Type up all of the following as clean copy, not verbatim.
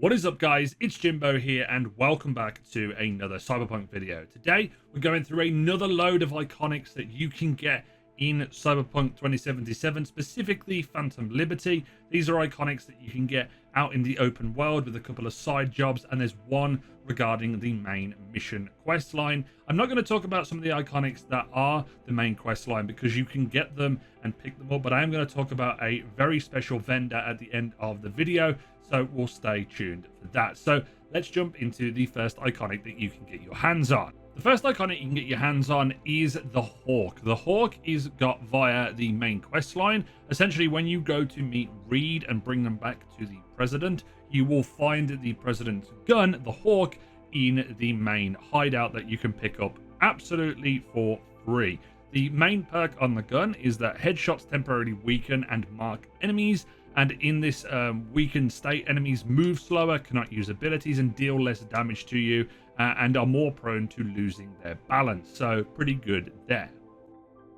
What is up, guys? It's Jimbo here and welcome back to another Cyberpunk video. Today we're going through another load of iconics that you can get in Cyberpunk 2077, specifically Phantom Liberty. These are iconics that you can get out in the open world with a couple of side jobs, and there's one regarding the main mission quest line. I'm not going to talk about some of the iconics that are the main quest line because you can get them and pick them up, but I am going to talk about a very special vendor at the end of the video, so we'll stay tuned for that. So let's jump into the first iconic that you can get your hands on. The first iconic you can get your hands on is the Hawk. The Hawk is got via the main quest line. Essentially, when you go to meet Reed and bring them back to the president, you will find the president's gun, the Hawk, in the main hideout that you can pick up absolutely for free. The main perk on the gun is that headshots temporarily weaken and mark enemies, and in this weakened state, enemies move slower, cannot use abilities, and deal less damage to you, and are more prone to losing their balance. So pretty good there.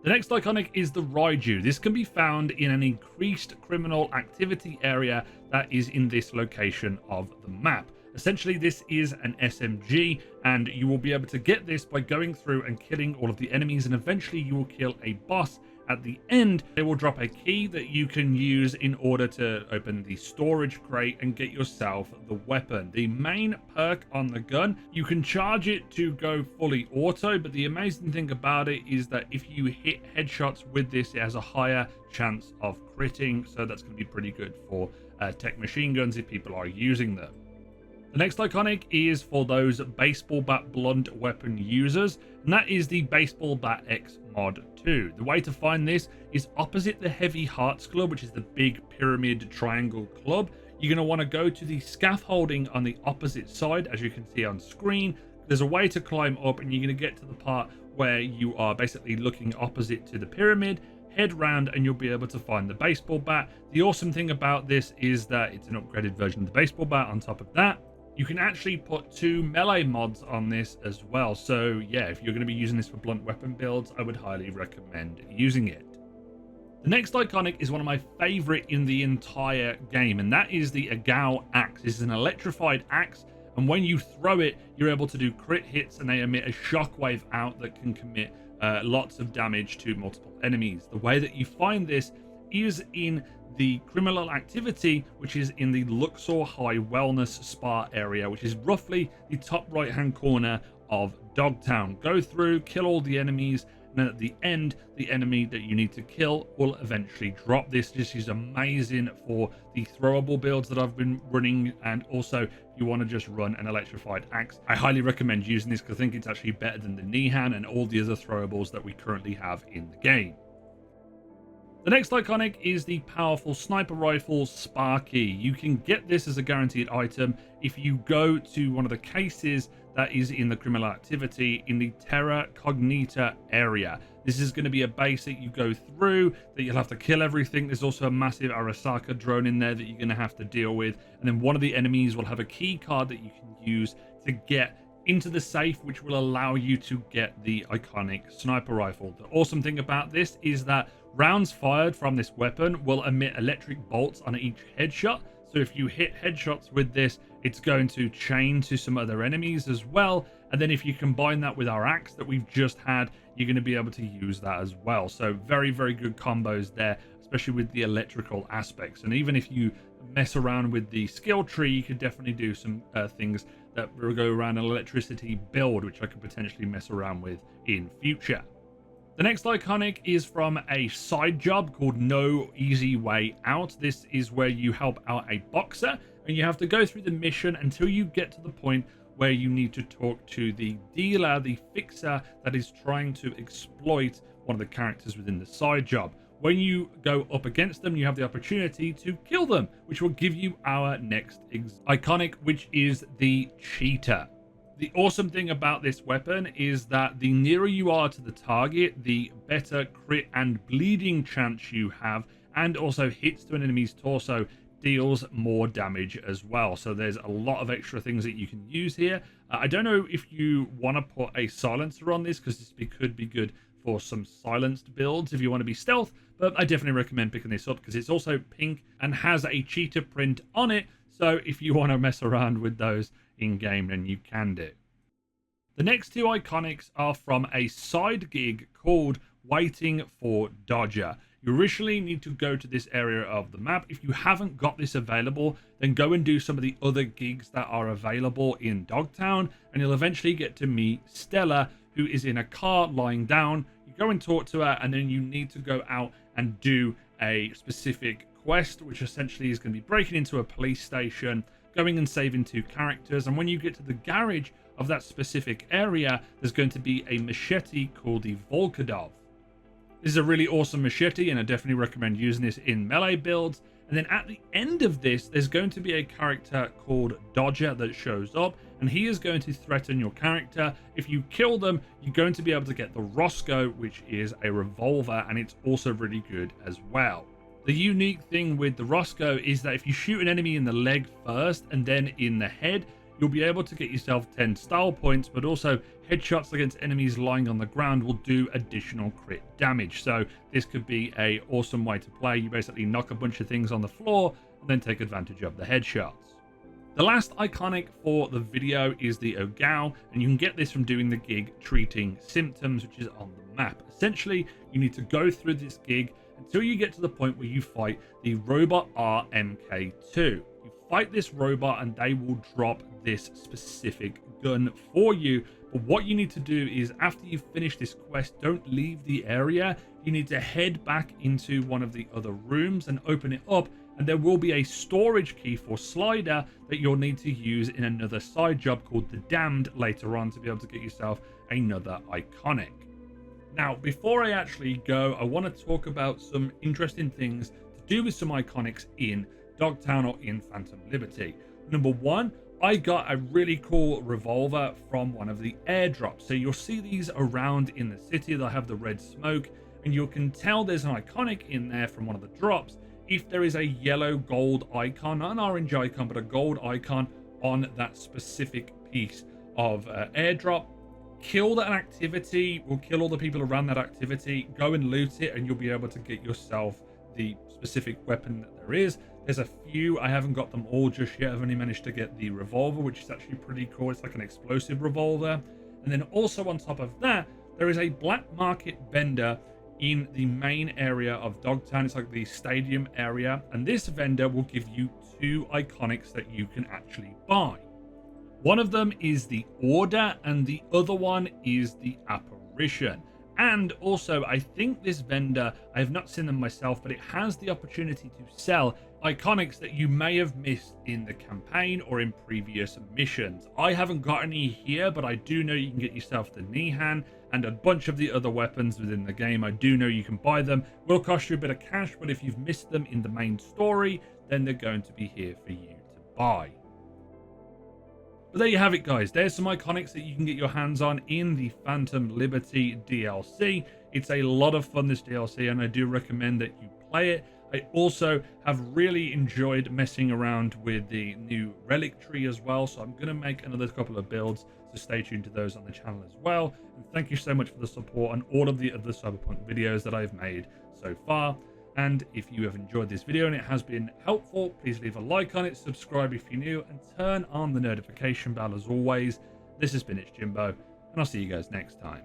The next iconic is the Raiju. This can be found in an increased criminal activity area that is in this location of the map. Essentially, this is an SMG, and you will be able to get this by going through and killing all of the enemies, and eventually you will kill a boss. At the end, they will drop a key that you can use in order to open the storage crate and get yourself the weapon. The main perk on the gun, you can charge it to go fully auto, but the amazing thing about it is that if you hit headshots with this, it has a higher chance of critting, so that's going to be pretty good for tech machine guns if people are using them. The next iconic is for those baseball bat blunt weapon users, and that is the baseball bat XMOD 2. The way to find this is opposite the Heavy Hearts Club, which is the big pyramid triangle club. You're going to want to go to the scaffolding on the opposite side, as you can see on screen. There's a way to climb up, and you're going to get to the part where you are basically looking opposite to the pyramid. Head round and you'll be able to find the baseball bat. The awesome thing about this is that it's an upgraded version of the baseball bat. On top of that, you can actually put 2 melee mods on this as well. So yeah, if you're going to be using this for blunt weapon builds, I would highly recommend using it. The next iconic is one of my favorite in the entire game, and that is the Agou axe. This is an electrified axe, and when you throw it, you're able to do crit hits, and they emit a shockwave out that can commit lots of damage to multiple enemies. The way that you find this is in the criminal activity, which is in the Luxor High Wellness Spa area, which is roughly the top right hand corner of Dogtown. Go through, kill all the enemies, and then at the end, the enemy that you need to kill will eventually drop this. This is amazing for the throwable builds that I've been running, and also if you want to just run an electrified axe, I highly recommend using this because I think it's actually better than the Nihan and all the other throwables that we currently have in the game. The next iconic is the powerful sniper rifle Sparky. You can get this as a guaranteed item if you go to one of the cases that is in the criminal activity in the Terra Cognita area. This is going to be a base that you go through, that you'll have to kill everything. There's also a massive Arasaka drone in there that you're going to have to deal with. And then one of the enemies will have a key card that you can use to get into the safe, which will allow you to get the iconic sniper rifle. The awesome thing about this is that rounds fired from this weapon will emit electric bolts on each headshot. So if you hit headshots with this, it's going to chain to some other enemies as well. And then if you combine that with our axe that we've just had, you're going to be able to use that as well. So very, very good combos there, especially with the electrical aspects. And even if you mess around with the skill tree, you could definitely do some things that will go around an electricity build, which I could potentially mess around with in future. The next iconic is from a side job called No Easy Way Out. This is where you help out a boxer, and you have to go through the mission until you get to the point where you need to talk to the dealer, the fixer that is trying to exploit one of the characters within the side job. When you go up against them, you have the opportunity to kill them, which will give you our next iconic, which is the Cheetah. The awesome thing about this weapon is that the nearer you are to the target, the better crit and bleeding chance you have, and also hits to an enemy's torso deals more damage as well. So there's a lot of extra things that you can use here. I don't know if you want to put a silencer on this because this could be good for some silenced builds if you want to be stealth, but I definitely recommend picking this up because it's also pink and has a cheetah print on it. So if you want to mess around with those in game, then you can do. The next two iconics are from a side gig called Waiting for Dodger. You originally need to go to this area of the map. If you haven't got this available, then go and do some of the other gigs that are available in Dogtown, and you'll eventually get to meet Stella, who is in a car lying down. You go and talk to her, and then you need to go out and do a specific quest, which essentially is going to be breaking into a police station, going and saving two characters. And when you get to the garage of that specific area, there's going to be a machete called the Volkadov. This is a really awesome machete, and I definitely recommend using this in melee builds. And then at the end of this, there's going to be a character called Dodger that shows up, and he is going to threaten your character. If you kill them, you're going to be able to get the Roscoe, which is a revolver, and it's also really good as well. The unique thing with the Roscoe is that if you shoot an enemy in the leg first and then in the head, you'll be able to get yourself 10 style points, but also headshots against enemies lying on the ground will do additional crit damage. So this could be a awesome way to play. You basically knock a bunch of things on the floor and then take advantage of the headshots. The last iconic for the video is the Ogou, and you can get this from doing the gig Treating Symptoms, which is on the map. Essentially, you need to go through this gig until you get to the point where you fight the Robot RMK2. You fight this robot and they will drop this specific gun for you. But what you need to do is, after you finish this quest, don't leave the area. You need to head back into one of the other rooms and open it up, and there will be a storage key for Slider that you'll need to use in another side job called The Damned later on to be able to get yourself another iconic. Now, before I actually go, I want to talk about some interesting things to do with some iconics in Dogtown or in Phantom Liberty. Number one, I got a really cool revolver from one of the airdrops. So you'll see these around in the city. They'll have the red smoke, and you can tell there's an iconic in there from one of the drops if there is a yellow gold icon, not an orange icon, but a gold icon on that specific piece of airdrop. Kill that activity, will kill all the people around that activity, go and loot it, and you'll be able to get yourself the specific weapon that there is. There's a few, I haven't got them all just yet. I've only managed to get the revolver, which is actually pretty cool. It's like an explosive revolver. And then also on top of that, there is a black market vendor in the main area of Dogtown. It's like the stadium area, and this vendor will give you two iconics that you can actually buy. One of them is the Order, and the other one is the Apparition. And also, I think this vendor, I have not seen them myself, but it has the opportunity to sell iconics that you may have missed in the campaign or in previous missions. I haven't got any here, but I do know you can get yourself the Nihan and a bunch of the other weapons within the game. I do know you can buy them. Will cost you a bit of cash, but if you've missed them in the main story, then they're going to be here for you to buy. But there you have it, guys. There's some iconics that you can get your hands on in the Phantom Liberty DLC. It's a lot of fun, this DLC, and I do recommend that you play it. I also have really enjoyed messing around with the new relic tree as well, so I'm going to make another couple of builds, so stay tuned to those on the channel as well. And thank you so much for the support on all of the other Cyberpunk videos that I've made so far. And if you have enjoyed this video and it has been helpful, please leave a like on it, subscribe if you're new, and turn on the notification bell as always. This has been It's Jimbo, and I'll see you guys next time.